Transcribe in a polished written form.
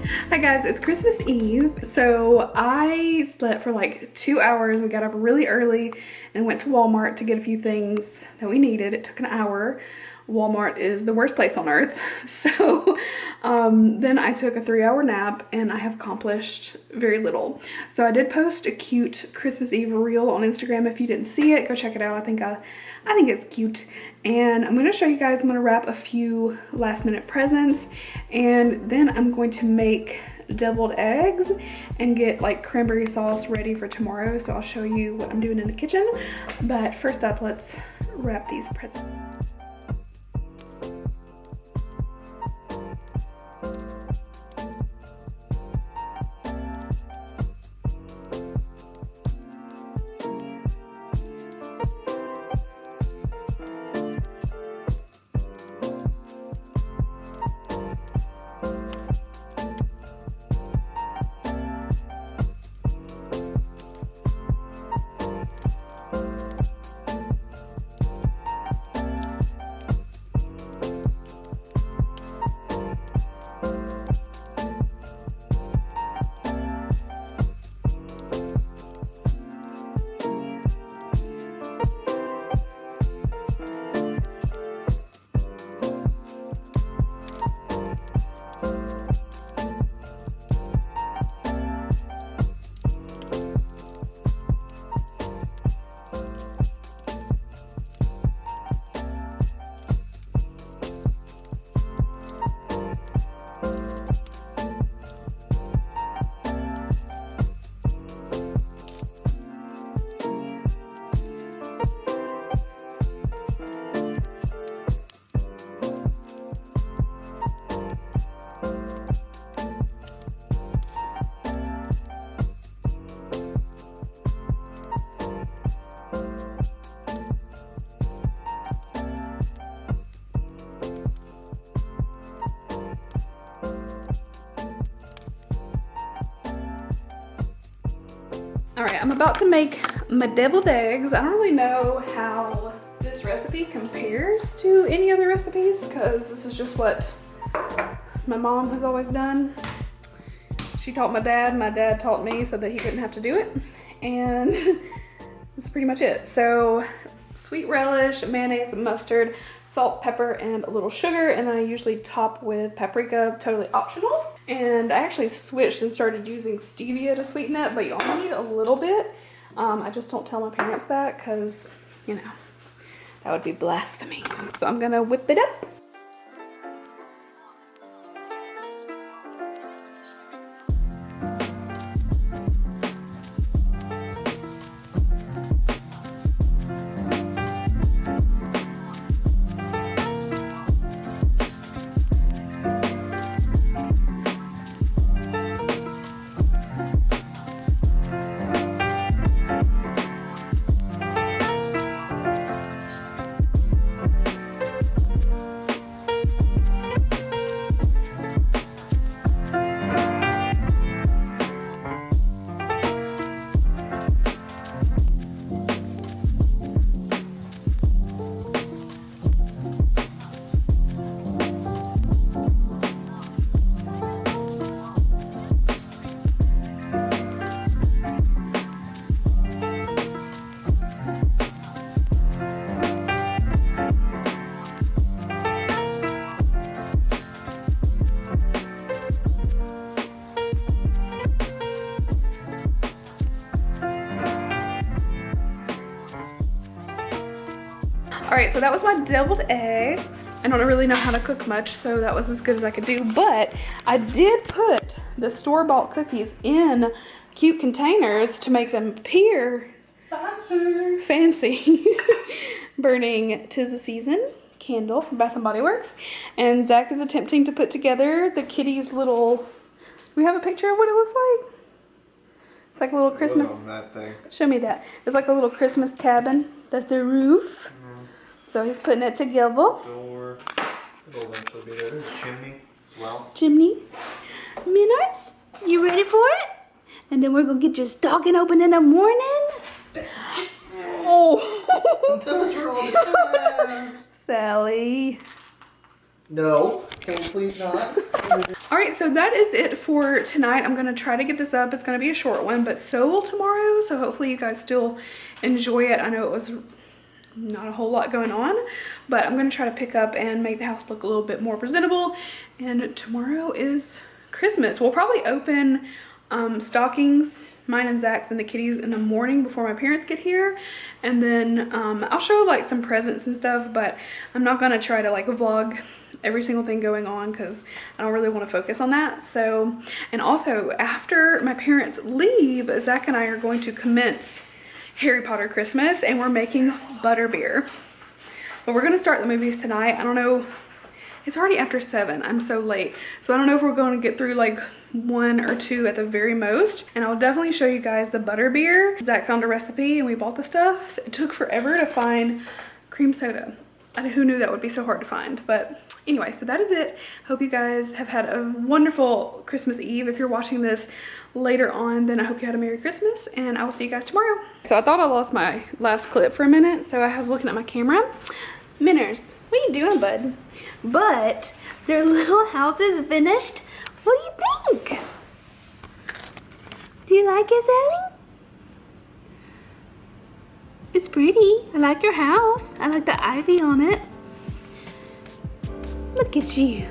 Hi guys, it's Christmas Eve. So I slept for like 2 hours. We got up really early and went to Walmart to get a few things that we needed. It took an hour. Walmart is the worst place on earth. So then I took a 3-hour nap and I have accomplished very little. So I did post a cute Christmas Eve reel on Instagram. If you didn't see it, go check it out. I think it's cute. And I'm gonna show you guys, I'm gonna wrap a few last minute presents and then I'm going to make deviled eggs and get like cranberry sauce ready for tomorrow. So I'll show you what I'm doing in the kitchen. But first up, let's wrap these presents. All right, I'm about to make my deviled eggs. I don't really know how this recipe compares to any other recipes because this is just what my mom has always done. She taught my dad taught me so that he wouldn't have to do it. And that's pretty much it. So sweet relish, mayonnaise, mustard, salt, pepper, and a little sugar. And I usually top with paprika, totally optional. And I actually switched and started using stevia to sweeten it, but you only need a little bit. I just don't tell my parents that because, you know, that would be blasphemy. So I'm gonna whip it up. Alright, so that was my deviled eggs. I don't really know how to cook much, so that was as good as I could do. But I did put the store-bought cookies in cute containers to make them appear fancy. Burning 'Tis the Season candle from Bath & Body Works. And Zach is attempting to put together the kitty's little... We have a picture of what it looks like? It's like a little Christmas... That thing. Show me that. It's like a little Christmas cabin. That's the roof. So he's putting it together. Door. It'll eventually be there. There's a chimney as well. Chimney. Minnows, you ready for it? And then we're gonna get your stocking open in the morning. Oh. Those were all the times. Sally. No, can we please not? All right, so that is it for tonight. I'm gonna try to get this up. It's gonna be a short one, but so will tomorrow. So hopefully you guys still enjoy it. I know it was not a whole lot going on, but I'm gonna try to pick up and make the house look a little bit more presentable. And tomorrow is Christmas. We'll probably open stockings, mine and Zach's and the kitties, in the morning before my parents get here, and then I'll show like some presents and stuff, but I'm not gonna try to like vlog every single thing going on because I don't really want to focus on that. So, and also after my parents leave, Zach and I are going to commence Harry Potter Christmas, and we're making butterbeer. But we're gonna start the movies tonight. I don't know, it's already after 7. I'm so late. So I don't know if we're going to get through like 1 or 2 at the very most. And I'll definitely show you guys the butterbeer. Zach found a recipe and we bought the stuff. It took forever to find cream soda. Who knew that would be so hard to find? But anyway, so that is it. Hope you guys have had a wonderful Christmas Eve. If you're watching this later on, then I hope you had a Merry Christmas, and I will see you guys tomorrow. So I thought I lost my last clip for a minute, so I was looking at my camera. Minners, what are you doing, bud? But their little house is finished. What do you think? Do you like it, Sally? It's pretty. I like your house. I like the ivy on it. Look at you.